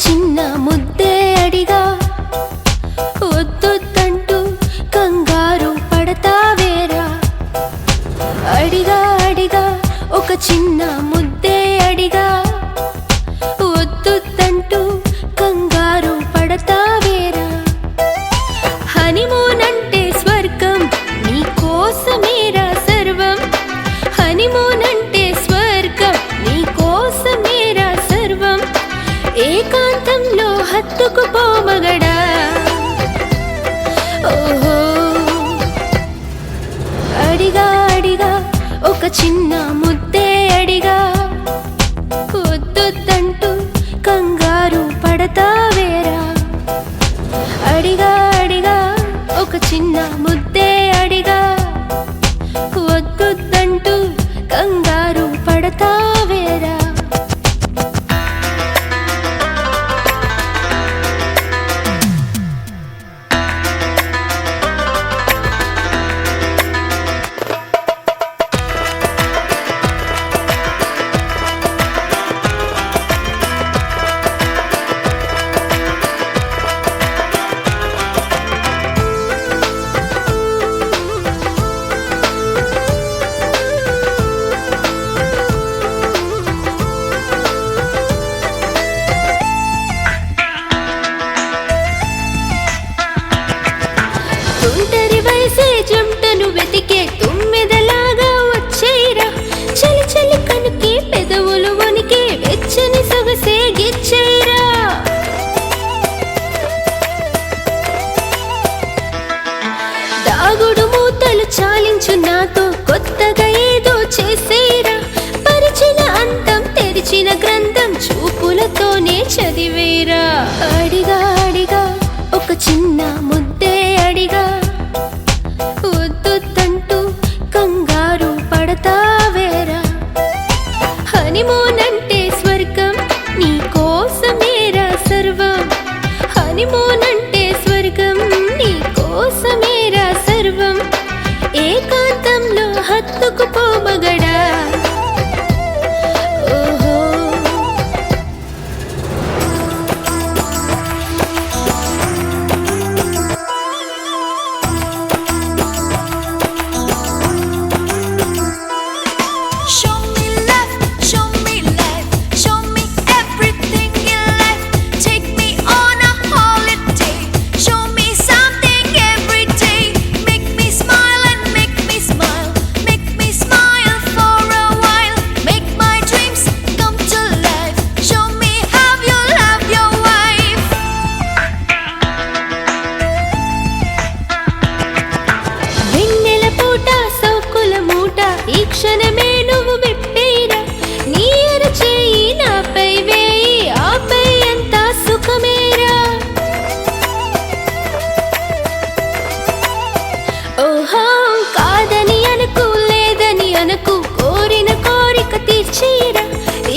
చిన్న ముద్దే అడిగా వద్దొద్దంటూ కంగారు పడతావేరా అడిగా అడిగా ఒక చిన్న ముద్దే అడిగా వద్దొద్దంటూ కంగారు పడతావేరా హనీమూన్ అంటే స్వర్గం నీ కోసమేరా సర్వం హనీమూన్ అంటే స్వర్గం నీ కోసమేరా సర్వం ఏకాంతంలో హత్తుకుపో మగడా ఓహో అడిగా అడిగా ఒక చిన్న ముద్దే అడిగా వద్దొద్దంటూ కంగారు పడతావేరా అడిగా అడిగా ఒక చిన్న ముద్దే అడిగా వద్దొద్దంటూ కంగారు పడతావేరా ఒంటరి వయసే జంటను వెతికే తుమ్మెదలాగా వచ్చేరా చలి చలి కనుకి పెదవులు వణికే వెచ్చని సొగసే గిచ్చేరా దాగుడు మూతలు చాలించు నాతో కొత్తగా ఏదో చేసేరా పరిచిన అంతం తెరిచిన గ్రంథం చూపులతోనే చదివేరా అడిగా అడిగా ఒక చిన్న ముద్దే అడిగా వద్దొద్దంటూ కంగారు పడతావేరా హనీమూన్ అంటే స్వర్గం నీ కోసమేరా సర్వం హనీమూన్ అంటే స్వర్గం నీ కోసమేరా సర్వం ఏకాంతంలో హత్తుకుపో మగడా ఓహో ఈ క్షణమే నువ్వు విప్పేరా నీ అరచేయి నాపై వేయి ఆపై అంతా సుఖమేరా ఓహో కాదని అనుకు లేదని అనుకు కోరిన కోరిక తీర్చేరా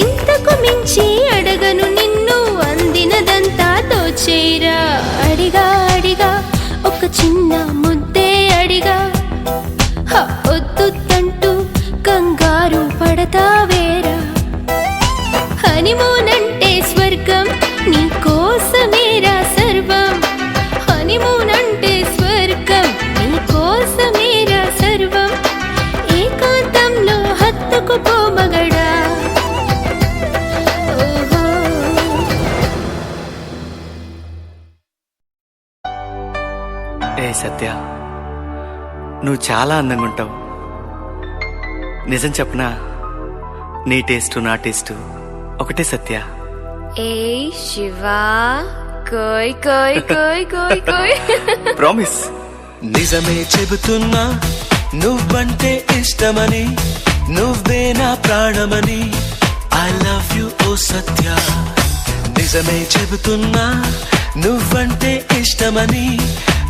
ఇంతకు మించి అడగను నిన్ను అందినదంతా దోచేరా అడిగా అడిగా ఒక చిన్న ముద్దే అడిగా వద్దొద్దంటూ కంగారు పడతావేరా హనీమూన్ అంటే స్వర్గం నీ కోసమేరా సర్వం హనీమూన్ అంటే స్వర్గం నీ కోసమేరా సర్వం ఏకాంతంలో హత్తుకుపో మగడా ఓహో ఏ సత్య నువ్వు చాలా అందంగా ఉంటావు నిజం చెప్పనా నీ టేస్ట్ నా టేస్ట్ ఒకటే సత్య ఏ శివా కోయ్ కోయ్ కోయ్ కోయ్ కోయ్ ప్రామిస్ నిజమే చెబుతున్నా నువ్వంటే ఇష్టమని నువ్వే నా ప్రాణమని ఐ లవ్ యు ఓ సత్య నిజమే చెబుతున్నా నువ్వంటే ఇష్టమని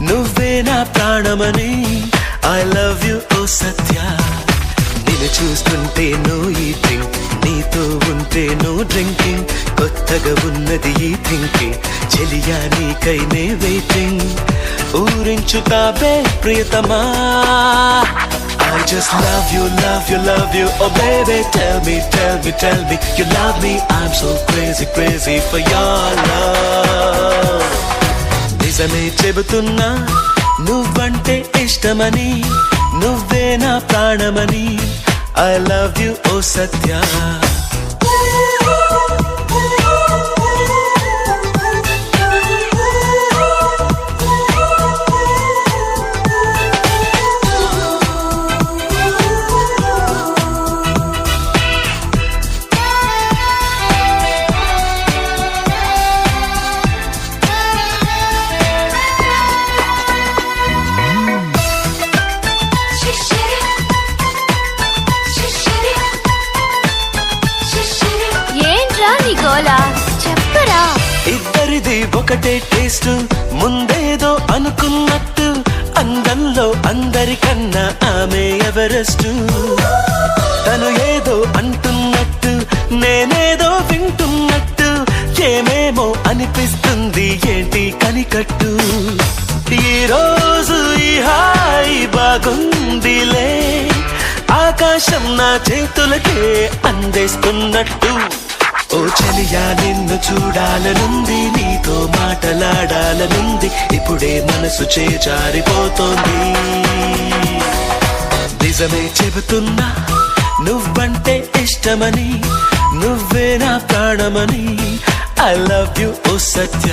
నువ్వే నా ప్రాణమని ఐ లవ్ యు ఓ సత్య నిన్ను చూస్తుంటే నువ్వు ఈ డ్రింక్ నీతో ఉంటే నువ్వు డ్రింకింగ్ కొత్తగా ఉన్నది ఈ థింకింగ్ చెలియా నీకైనే వెయిటింగ్ ఊరించుతావే ప్రియతమా I just love you, love you, love you. Oh baby, tell me, tell me, tell me you love me. I'm so crazy, crazy for your love. నిజమే చెబుతున్నా నువ్వంటే ఇష్టమని, నువ్వే నా ప్రాణమని. I love you, oh Satya. ఏంట్రా నీ గోలా చెప్పరా. ఇద్దరిది ఒకటే టేస్ట్, ముందేదో అనుకున్నట్టు, అందంలో అందరికన్నా ఆమె ఎవరెస్ట్. తను ఏదో అంటున్నట్టు, నేనేదో వింటున్నట్టు, ఏమేమో అనిపిస్తుంది ఏంటి కనికట్టు. ఈ రోజు ఈ హాయి బాగుందిలే, ఆకాశం నా చేతులకే అందేస్తున్నట్టు. ఓ చెలియా నిన్ను చూడాలనుంది, నీతో మాటలాడాలనుంది, ఇప్పుడే మనసు చేజారిపోతోంది. నిజమే చెబుతున్నా నువ్వంటే ఇష్టమని, నువ్వే నా ప్రాణమని. ఐ లవ్ యు ఓ సత్య.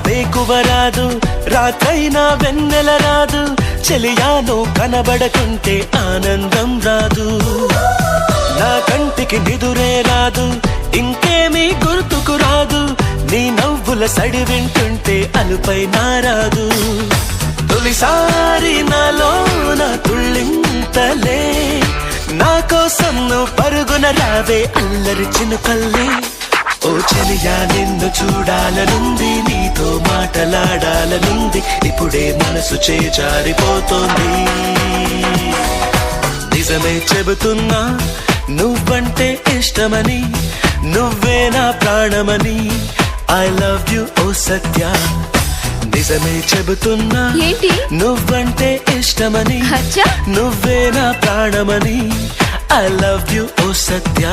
బేకువరాదు, రాత్రైనా వెన్నెల రాదు, చెలియాను కనబడకుంటే ఆనందం రాదు. నా కంటికి నిదురే రాదు, ఇంకేమీ గుర్తుకు రాదు, నీ నవ్వుల సడి వింటుంటే అలుపై నారాదు. తొలిసారి నాలోన తుళ్ళింతలే, నా కోసం నువ్వు పరుగున రావే అల్లరి చినుకల్లే. ఓ చెలియా నిన్ను చూడాలనుంది, నీతో మాటలాడాలనుంది, ఇప్పుడే మనసు చేజారిపోతోంది. నిజమే చెబుతున్నా నువ్వంటే ఇష్టమని, నువ్వే నా ప్రాణమని. ఐ లవ్ యు ఓ సత్య. నిజమే చెబుతున్నా ఏంటి? నువ్వంటే ఇష్టమని, అచ్చా? నువ్వే నా ప్రాణమని. ఐ లవ్ యు ఓ సత్య.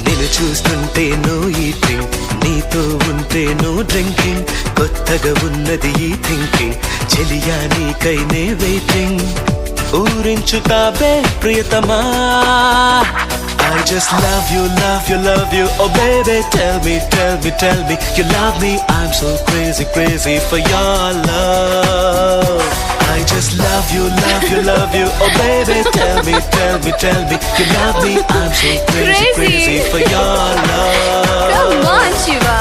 నిన్ను చూస్తుంటే నువ్వు ఈటింగ్, నీతో ఉంటే నువ్వు డ్రింకింగ్, కొత్తగా ఉన్నది ఈ థింకింగ్, చెలియా నీకైనే వెయిటింగ్. ఊరించుతాబే ప్రియతమా. I just love you, love you, love you. Oh baby, tell me, tell me, tell me you love me. I'm so crazy, crazy for your love. I just love you, love you, love you. Oh baby, tell me, tell me, tell me you love me. I'm so crazy, crazy for your love. Come on, Shiva.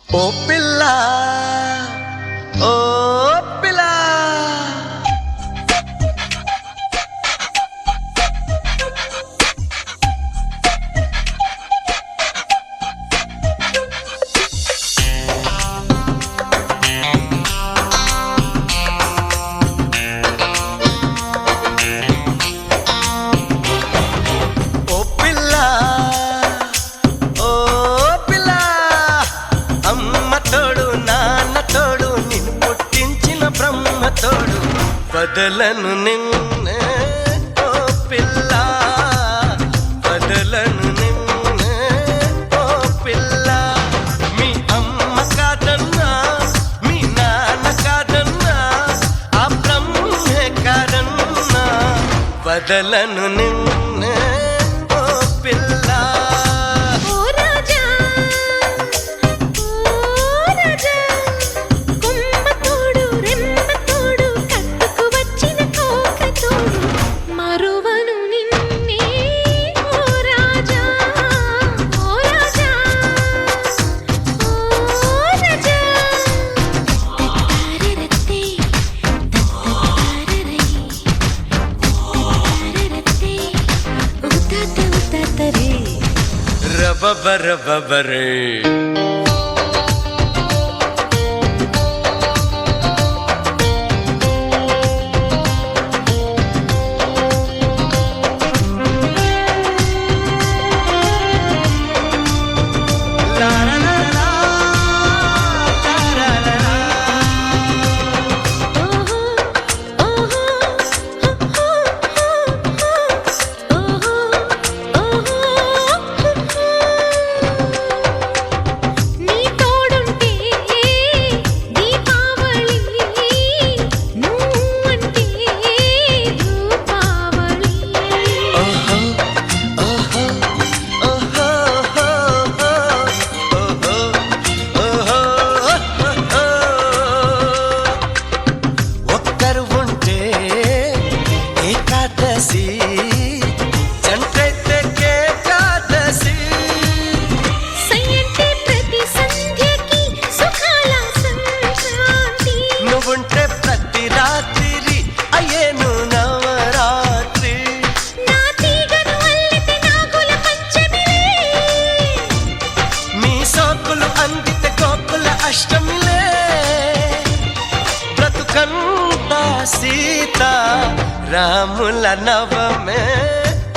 Oh pilla, oh pilla. బదలను నిన్నే ఓ పిల్ల, బదలను నిన్నే ఓ పిల్ల. మీ అమ్మ కాదన్నా, మీ నాన్న కాదన్నా, ఆ బ్రహ్మే కాదన్నా, బదలను నిన్నే ఓ పిల్ల. మరువను నిన్నే ఓ రాజా. బబర బబరే నీ తోడుంటే దీపావళి నువ్వంటే రూపావళి ఒక్కరు ఉంటే ఏకాదశి జంటైతే ఏకాదశి సయ్యంటే ప్రతి సంధ్యకి సుఖాల సంక్రాంతి నువ్వుంటే ప్రతి రాత్రి అయ్యేను నవరాత్రి నా తీగను అల్లితే నాగుల పంచమిలే మీ సోకులు అందితే గోకుల అష్టమిలే బ్రతుకంతా సీత రాముల నవమే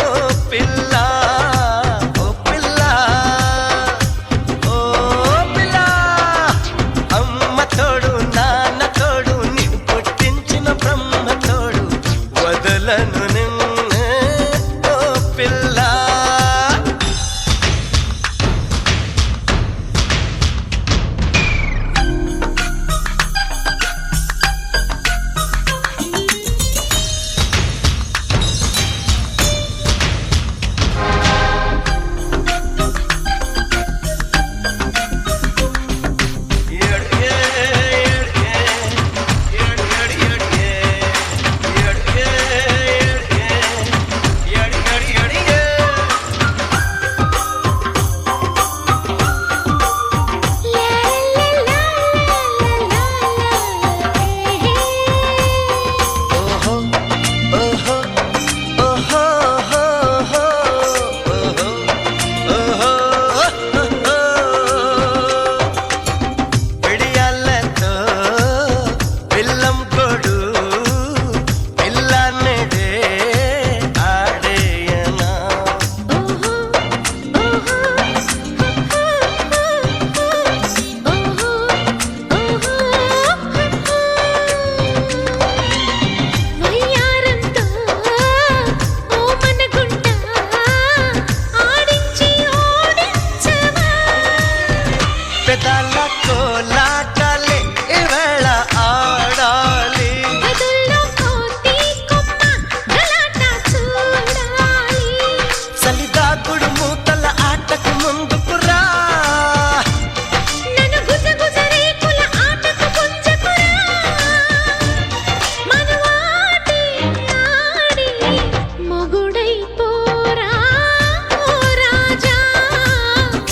ఓ పిల్ల ఓ పిల్ల ఓ పిల్ల అమ్మ తోడు నాన్న తోడు నీవు పుట్టించిన బ్రహ్మ తోడు వదలను నిన్నే ఓ పిల్ల పిడియాలతో పిల్లం కొడు పిల్లన్నడే ఆడేయనా వయ్యారంతో ఓ మనగుంట ఆడించి ఓడించవా పెదాల కోలాటాలే ఈవేళ ఆడాలి గదుల్లో కోతి కొమ్మ గలాట చూడాలి సలిదాకుడు మూతల ఆటకు ముందుకురా నన్ను గుజగుజ రేకుల ఆటకు పుంజకురా మనవాటి ఆడి మొగుడైపోరా ఓ రాజా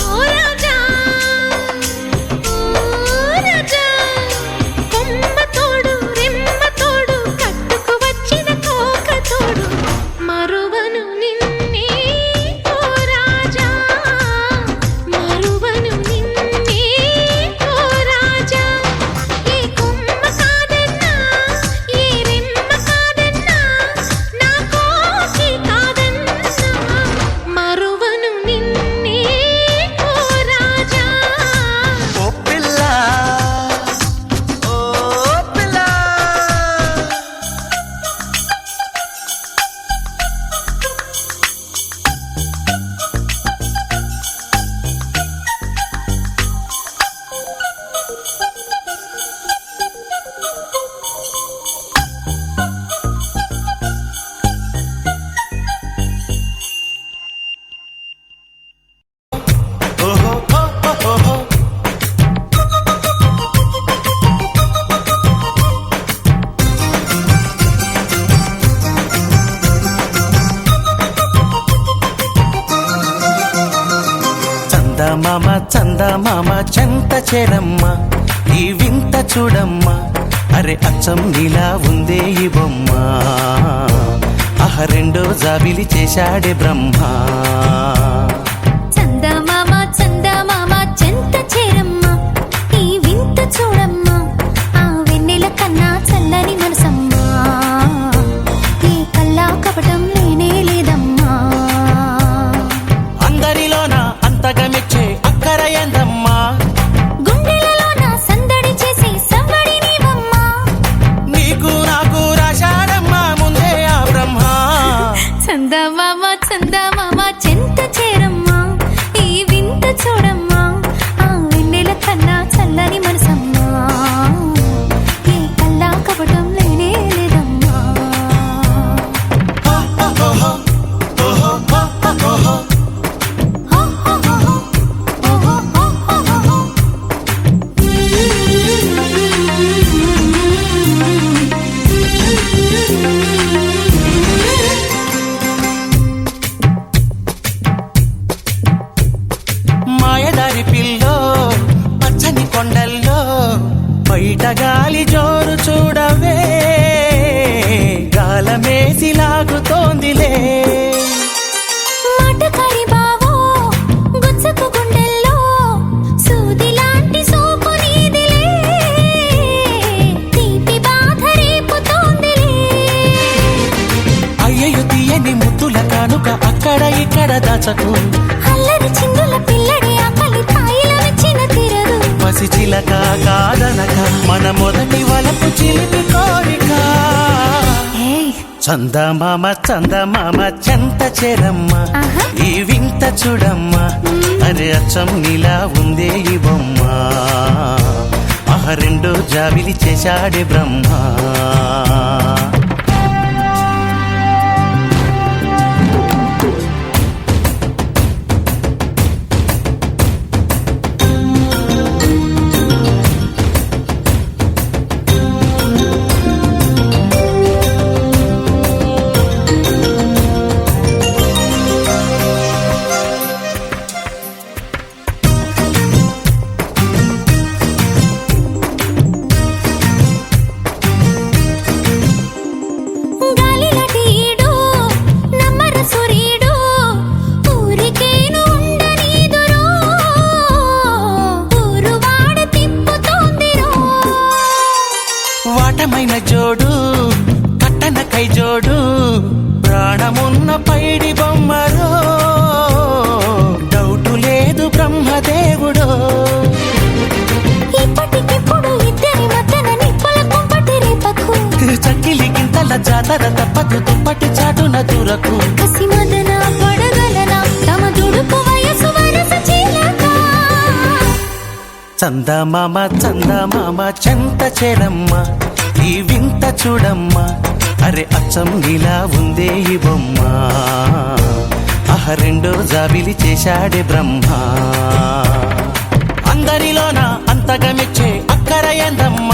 ఓ రాజా ఓ రాజా కొమ్మ తోడు రెమ్మ తోడు కట్టుకు వచ్చిన కోక తోడు మరువను నిన్నే ఓ రాజా మరువను నిన్నే ఓ రాజా ఏ కొమ్మ కాదన్నా ఏ రెమ్మ కాదన్నా నా కోకి కాదన్నా మరువను నిన్నే ఓ రాజా ఓ పిల్ల ఓ పిల్ల ఓహో ఓహో చందమామ చెంత చేరమ్మ ఈ వింత చూడమ్మ అరే అచ్చం నీలా ఉందే ఈ బొమ్మ ఆహ రెండో జాబిలి చేశాడే బ్రహ్మ చందమామ చందమామ చందమామ చెంత చేరమ్మా ఈ వింత చూడమ్మా ఆ వెన్నెల కన్నా చల్లని మనసమ్మా ఏ కల్లా కపటం లేనే లేదమ్మా మాయదారి పిల్లో పచ్చని కొండల్లో బయట గాలి జోరు చూడవే గాలమేసి లాగుతోందిలే మాటకారి బావో గుచ్చకు గుండెల్లో సూది లాంటి సోపు నీదిలే తీపి బాధ రేపుతోందిలే అయ్యయ్యో తీయని ముద్దుల కానుక అక్కడ ఇక్కడ దాచకు అల్లరి చిందుల పిల్లడి ఆకలి తాయిల వెచ్చిన తీరదు పసి చిలక కాదనక మన మొదటి వలపు చిలిపి కోరిక ఏయ్ చందమామ చందమామ చెంత చేరమ్మ ఆహా. ఈ వింత చూడమ్మ అరే అచ్చం నీలా ఉందే ఈ బొమ్మ రెండో జాబిలి చేశాడే బ్రహ్మ గాలిలటీడు నమ్మర సూర్యుడు ఊరికేను ఉండనీదురో ఊరువాడ తిప్పుతోందిరో వాటమైన జోడు కట్టన కై జోడు ప్రాణమున్న పైడి బొమ్మరో డౌటు లేదు బ్రహ్మదేవుడో ఇప్పటికిప్పుడు ఇద్దరి మధ్యన నిప్పుల కుంపటి రేపకు చక్కిలి గింతల జాతర తప్పదు దుప్పటి చాటున దూరకు కసి మదన పడగలన తమ దుడుకు వయసు వరస చీలక చందమామ చందమామ చెంత చేరమ్మ ఈ వింత చూడమ్మ అరే అచ్చం నీలా ఉందే ఈ బొమ్మ రెండో జాబిలి చేశాడే బ్రహ్మ అందరిలోన అంతగా మెచ్చే అక్కర ఎందమ్మ